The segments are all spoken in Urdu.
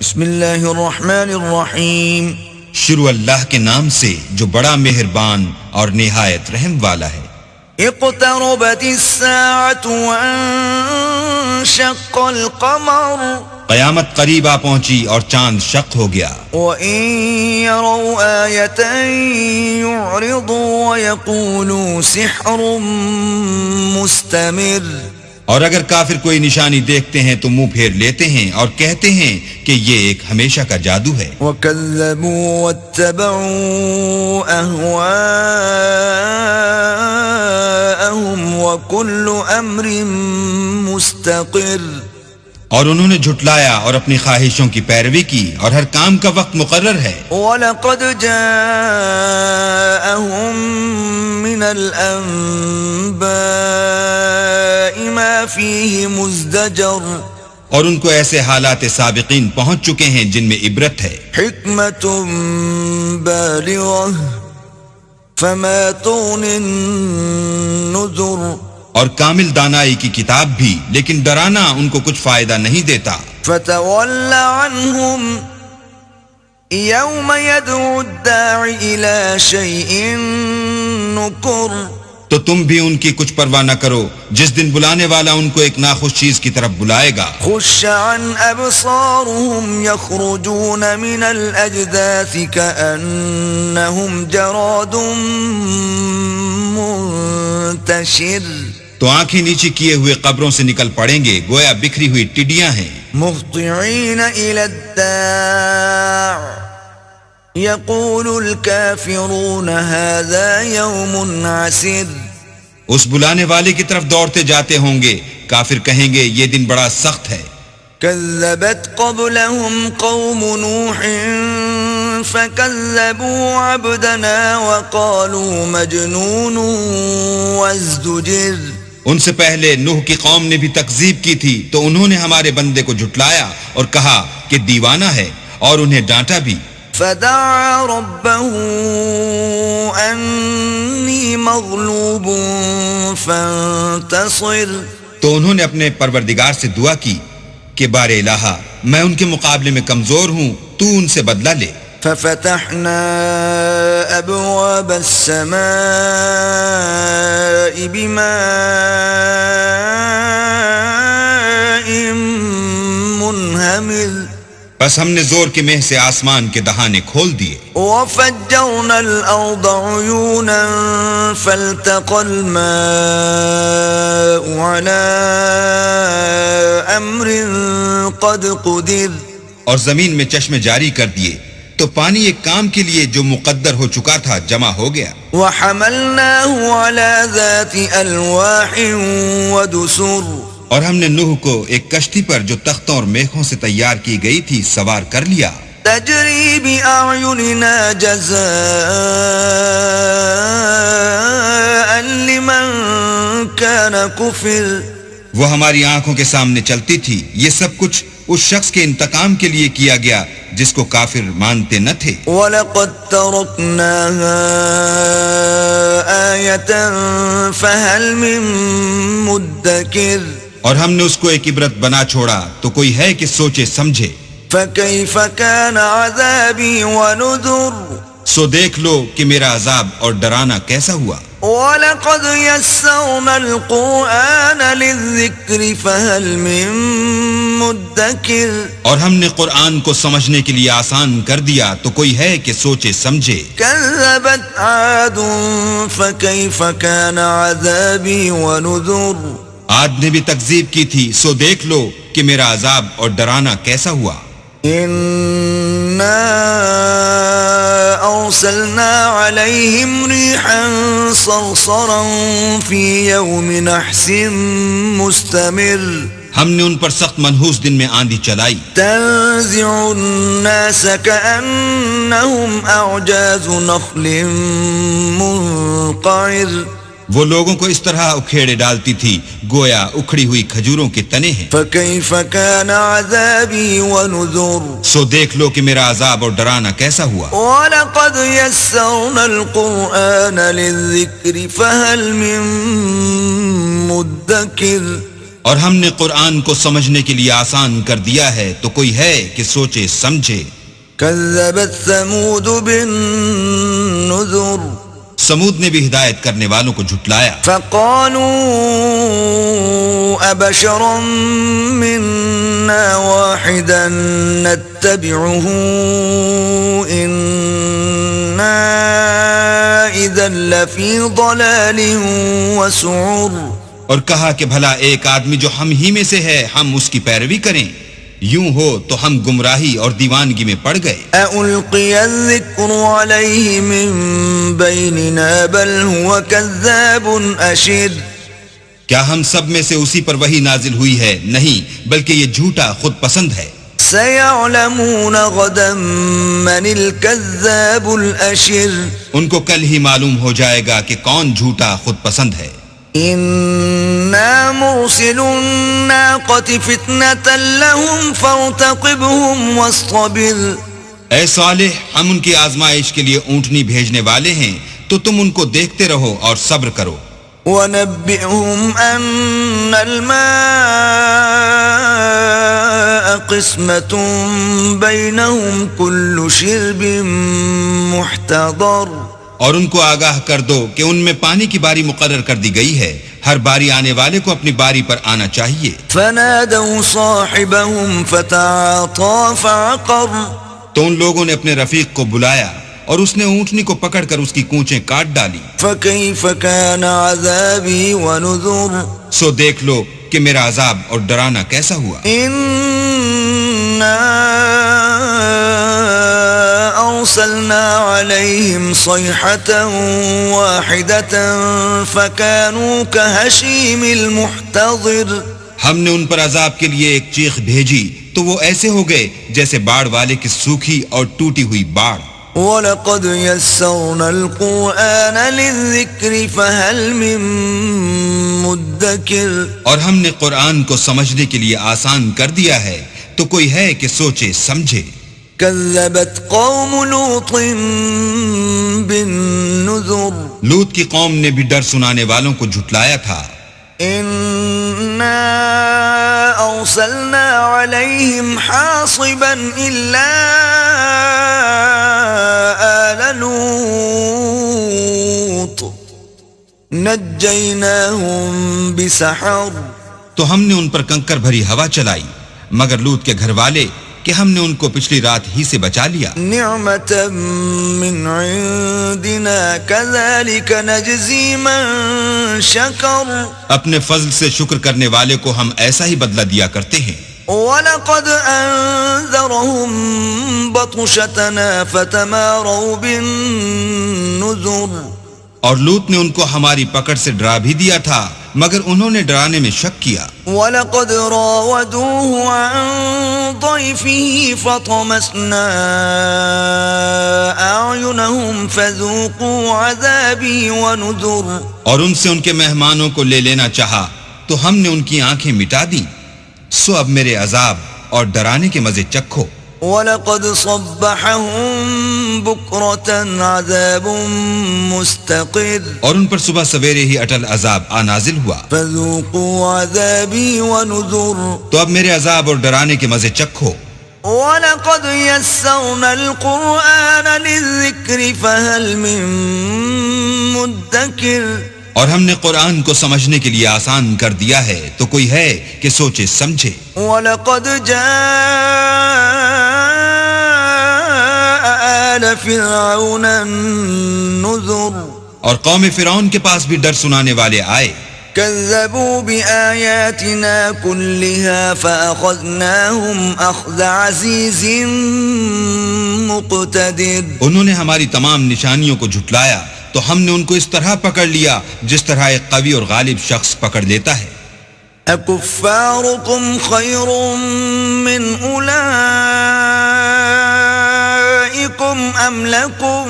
بسم اللہ الرحمن الرحیم. شروع اللہ کے نام سے جو بڑا مہربان اور نہایت رحم والا ہے. اقتربت الساعة وانشق القمر. قیامت قریب آ پہنچی اور چاند شق ہو گیا. وَإِن يَرَوْا آيَةً يُعْرِضُوا وَيَقُولُوا سِحْرٌ مُسْتَمِرٌ. اور اگر کافر کوئی نشانی دیکھتے ہیں تو منہ پھیر لیتے ہیں اور کہتے ہیں کہ یہ ایک ہمیشہ کا جادو ہے. وَكَذَّبُوا وَاتَّبَعُوا أَهْوَاءَهُمْ وَكُلُّ أَمْرٍ مُسْتَقِرٌ. اور انہوں نے جھٹلایا اور اپنی خواہشوں کی پیروی کی اور ہر کام کا وقت مقرر ہے. وَلَقَدْ جَاءَهُم مِّنَ الْأَنبَاءِ مَا فِيهِ مُزْدَجَرٌ. اور ان کو ایسے حالات سابقین پہنچ چکے ہیں جن میں عبرت ہے. حِکْمَةٌ بَالِغَةٌ فَمَا تُغْنِ النُّذُرُ. اور کامل دانائی کی کتاب بھی، لیکن ڈرانا ان کو کچھ فائدہ نہیں دیتا. فَتَوَلَّ عَنْهُمْ يَوْمَ يَدْعُ الدَّاعِ إِلَى شَيْءٍ نُكُرٍ. تو تم بھی ان کی کچھ پرواہ نہ کرو جس دن بلانے والا ان کو ایک ناخوش چیز کی طرف بلائے گا. خُشَّ عَنْ أَبْصَارُهُمْ يَخْرُجُونَ مِنَ الْأَجْدَاثِ كَأَنَّهُمْ جَرَادٌ مُنْتَشِرٌ. تو آنکھیں نیچی کیے ہوئے قبروں سے نکل پڑیں گے گویا بکھری ہوئی ٹڈیاں ہیں. مُهْطِعِينَ إِلَى الدَّاعِ يَقُولُ الْكَافِرُونَ هَذَا يَوْمٌ عَسِرٌ. اس بلانے والے کی طرف دوڑتے جاتے ہوں گے، کافر کہیں گے یہ دن بڑا سخت ہے. كَذَّبَتْ قَبْلَهُمْ قَوْمُ نُوحٍ فَكَذَّبُوا عَبْدَنَا وَقَالُوا مَجْنُونٌ وَازْدُجِرٌ. ان سے پہلے نوح کی قوم نے بھی تکذیب کی تھی تو انہوں نے ہمارے بندے کو جھٹلایا اور کہا کہ دیوانہ ہے، اور انہیں ڈانٹا بھی. فَدَعَا رَبَّهُ أَنِّي مَغْلُوبٌ فَانتَصِرْ. تو انہوں نے اپنے پروردگار سے دعا کی کہ بار الہا میں ان کے مقابلے میں کمزور ہوں، تو ان سے بدلہ لے. فَفَتَحْنَا أَبْوَابَ السَّمَاءِ بِمَاءٍ مُنْهَمِرٍ. بس ہم نے زور کے مہ سے آسمان کے دہانے کھول دیے. وَفَجَّرْنَا الْأَرْضَ عُيُونًا فَالْتَقَى الْمَاءُ عَلَى أَمْرٍ قَدْ قُدِرَ. اور زمین میں چشمے جاری کر دیے تو پانی ایک کام کے لیے جو مقدر ہو چکا تھا جمع ہو گیا. وَحَمَلْنَاهُ عَلَى ذَاتِ أَلْوَاحٍ وَدُسُرٍ. اور ہم نے نوح کو ایک کشتی پر جو تختوں اور میخوں سے تیار کی گئی تھی سوار کر لیا. تَجْرِي بِأَعْيُنِنَا جَزَاءً لِمَنْ كَانَ كُفِرَ. وہ ہماری آنکھوں کے سامنے چلتی تھی. یہ سب کچھ اس شخص کے انتقام کے لیے کیا گیا جس کو کافر مانتے نہ تھے. وَلَقَدْ تَرَكْنَاهَا آيَةً فَهَلْ مِن مُدَّكِرٍ. اور ہم نے اس کو ایک عبرت بنا چھوڑا تو کوئی ہے کہ سوچے سمجھے. فَكَيْفَ كَانَ عَذَابِي وَنُذُرِ. سو دیکھ لو کہ میرا عذاب اور ڈرانا کیسا ہوا. وَلَقَدْ يَسَّرْنَا الْقُرْآنَ لِلذِّكْرِ فَهَلْ مِن مُدَّكِرٍ. اور ہم نے قرآن کو سمجھنے کے لیے آسان کر دیا تو کوئی ہے کہ سوچے سمجھے. كَذَّبَتْ عَادٌ فَكَيْفَ كَانَ عَذَابِي وَنُذُرِ. عاد نے بھی تکذیب کی تھی، سو دیکھ لو کہ میرا عذاب اور ڈرانا کیسا ہوا. إِنَّا أَرْسَلْنَا عَلَيْهِمْ رِيحًا صَرْصَرًا فِي يَوْمِ نَحْسٍ مُسْتَمِرٍ. ہم نے ان پر سخت منحوس دن میں آندھی چلائی. تَنزِعُ النَّاسَ كَأَنَّهُمْ أَعْجَازُ نَخْلٍ مُنْقَعِرٍ. وہ لوگوں کو اس طرح اکھیڑے ڈالتی تھی گویا اکھڑی ہوئی کھجوروں کے تنے ہیں. فَكَيْفَ كَانَ عَذَابِي وَنُذُرِ. سو دیکھ لو کہ میرا عذاب اور ڈرانا کیسا ہوا. وَلَقَدْ يَسَّرْنَا الْقُرْآنَ لِلذِّكْرِ فَهَلْ مِن مُدَّكِرٍ. اور ہم نے قرآن کو سمجھنے کے لیے آسان کر دیا ہے تو کوئی ہے کہ سوچے سمجھے. كذبت ثمود بالنذر سمود نے بھی ہدایت کرنے والوں کو جھٹلایا. فقالوا أبشرا منا واحدا نتبعه إنا إذا لفي ضلال وسعر. اور کہا کہ بھلا ایک آدمی جو ہم ہی میں سے ہے ہم اس کی پیروی کریں، یوں ہو تو ہم گمراہی اور دیوانگی میں پڑ گئے. ألقي الذكر عليه من بيننا بل هو كذاب أشر. کیا ہم سب میں سے اسی پر وحی نازل ہوئی ہے؟ نہیں، بلکہ یہ جھوٹا خود پسند ہے. سيعلمون غدا من الكذاب الأشر. ان کو کل ہی معلوم ہو جائے گا کہ کون جھوٹا خود پسند ہے. إنا مرسل الناقة فتنة لهم فارتقبهم واصطبر. اے صالح، ہم ان کی آزمائش کے لیے اونٹنی بھیجنے والے ہیں تو تم ان کو دیکھتے رہو اور صبر کرو. ونبئهم أن الماء قسمة بينهم كل شرب محتضر. اور ان کو آگاہ کر دو کہ ان میں پانی کی باری مقرر کر دی گئی ہے، ہر باری آنے والے کو اپنی باری پر آنا چاہیے. فنادوا صاحبهم فتعاطى فعقر. تو ان لوگوں نے اپنے رفیق کو بلایا اور اس نے اونٹنی کو پکڑ کر اس کی کونچیں کاٹ ڈالی. فكيف كان عذابي ونذر. سو دیکھ لو کہ میرا عذاب اور ڈرانا کیسا ہوا. أرسلنا عليهم صيحة واحدة فكانوا كهشيم المحتضر. ہم نے ان پر عذاب کے لیے ایک چیخ بھیجی تو وہ ایسے ہو گئے جیسے باڑ والے کی سوکھی اور ٹوٹی ہوئی باڑ. وَلَقَدْ يَسَّرْنَا الْقُرْآنَ لِلذِّكْرِ فَهَلْ مِن مُدَّكِرٍ. اور ہم نے قرآن کو سمجھنے کے لیے آسان کر دیا ہے تو کوئی ہے کہ سوچے سمجھے. كذبت قوم لوط بالنذر. لوط کی قوم نے بھی ڈر سنانے والوں کو جھٹلایا تھا. إنا أرسلنا عليهم حاصبا إلا آل لوط نجيناهم بسحر. تو ہم نے ان پر کنکر بھری ہوا چلائی مگر لوط کے گھر والے کہ ہم نے ان کو پچھلی رات ہی سے بچا لیا. نعمة من عندنا كذلك نجزي من شكر. اپنے فضل سے شکر کرنے والے کو ہم ایسا ہی بدلہ دیا کرتے ہیں. وَلَقَدْ أَنذَرَهُمْ بَطْشَتَنَا فَتَمَارَوْا بِالنُّذُرِ. اور لوط نے ان کو ہماری پکڑ سے ڈرا بھی دیا تھا مگر انہوں نے ڈرانے میں شک کیا. وَلَقَدْ رَاوَدُوهُ عَنْ ضَيْفِهِ فَطَمَسْنَا أَعْيُنَهُمْ فَذُوقُوا عَذَابِي وَنُذُرِ. اور ان سے ان کے مہمانوں کو لے لینا چاہا تو ہم نے ان کی آنکھیں مٹا دی، سو اب میرے عذاب اور ڈرانے کے مزے چکھو. وَلَقَدْ صَبَّحَهُم بُكْرَةً عَذَابٌ مُسْتَقِرٌ. اور ان پر صبح سویرے ہی اٹل عذاب نازل ہوا. فَذُوقُوا عَذَابِي وَنُذُرِ. تو اب میرے عذاب اور ڈرانے کے مزے چکھو. وَلَقَدْ يَسَّرْنَا الْقُرْآنَ لِلذِّكْرِ فَهَلْ مِن مُدَّكِرٍ. اور ہم نے قرآن کو سمجھنے کے لیے آسان کر دیا ہے تو کوئی ہے کہ سوچے سمجھے. وَلَقَدْ جَاءَ آلَ فِرْعَوْنَ النُّذُرُ. اور قوم فرعون کے پاس بھی ڈر سنانے والے آئے. كذبوا بآياتنا كلها فأخذناهم أخذ عزيز مقتدر. انہوں نے ہماری تمام نشانیوں کو جھٹلایا تو ہم نے ان کو اس طرح پکڑ لیا جس طرح ایک قوی اور غالب شخص پکڑ لیتا ہے. أكفاركم خير من أولئكم أم لكم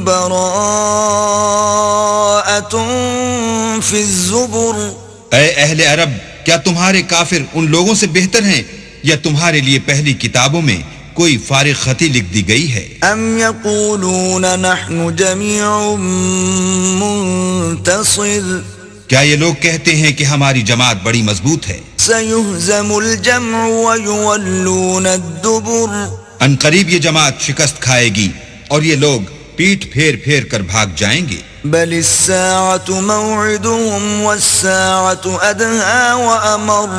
براءة في الزبر. اے اہل عرب، کیا تمہارے کافر ان لوگوں سے بہتر ہیں یا تمہارے لیے پہلی کتابوں میں کوئی فارغ خطی لکھ دی گئی ہے؟ ام يقولون نحن جميع منتصر. کیا یہ لوگ کہتے ہیں کہ ہماری جماعت بڑی مضبوط ہے؟ سيهزم الجمع ويولون الدبر ان قریب یہ جماعت شکست کھائے گی اور یہ لوگ پیٹھ پھیر پھیر کر بھاگ جائیں گے. بل الساعة موعدهم والساعة أدهى وأمر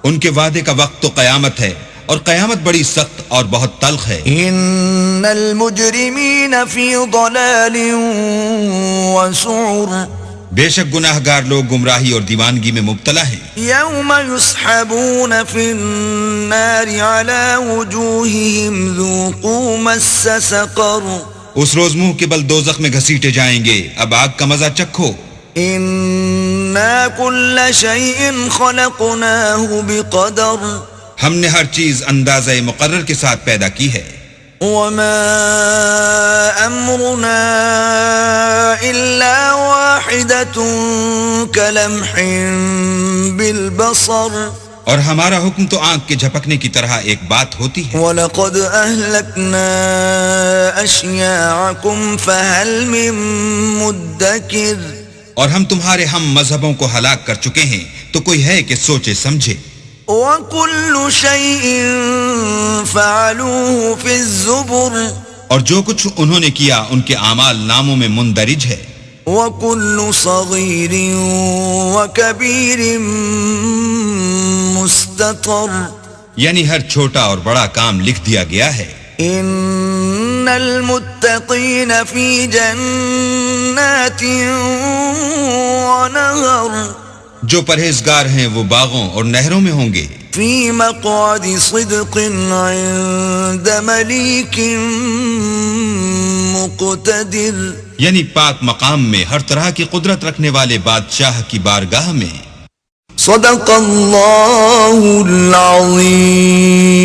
ان کے وعدے کا وقت تو قیامت ہے اور قیامت بڑی سخت اور بہت تلخ ہے. ان المجرمین فی ضلال وسعر بے شک گناہ گار لوگ گمراہی اور دیوانگی میں مبتلا ہیں. یوم یسحبون فی النار علی وجوہہم ذوقوا مس سقر اس روز منہ کے بل دوزخ میں گھسیٹے جائیں گے، اب آگ کا مزہ چکھو. انا کل شیء خلقناہ بقدر ہم نے ہر چیز اندازہ مقرر کے ساتھ پیدا کی ہے. وما امرنا الا واحدۃ کلمح بالبصر اور ہمارا حکم تو آنکھ کے جھپکنے کی طرح ایک بات ہوتی ہے. وَلَقَدْ أَهْلَكْنَا أَشْيَاعَكُمْ فَهَلْ مِن مُدَّكِرٍ اور ہم تمہارے ہم مذہبوں کو ہلاک کر چکے ہیں، تو کوئی ہے کہ سوچے سمجھے. وَكُلُّ شَيْءٍ فَعَلُوهُ فِي الزُّبُرِ اور جو کچھ انہوں نے کیا ان کے اعمال ناموں میں مندرج ہے. وَكُلُّ صَغِيرٍ وَكَبِيرٍ مُسْتَطَرٍ یعنی ہر چھوٹا اور بڑا کام لکھ دیا گیا ہے. ان المتقین فی جنات ونہر جو پرہیزگار ہیں وہ باغوں اور نہروں میں ہوں گے. فی مقعد صدق عند ملیک مقتدر یعنی پاک مقام میں ہر طرح کی قدرت رکھنے والے بادشاہ کی بارگاہ میں. صدق اللہ العظیم.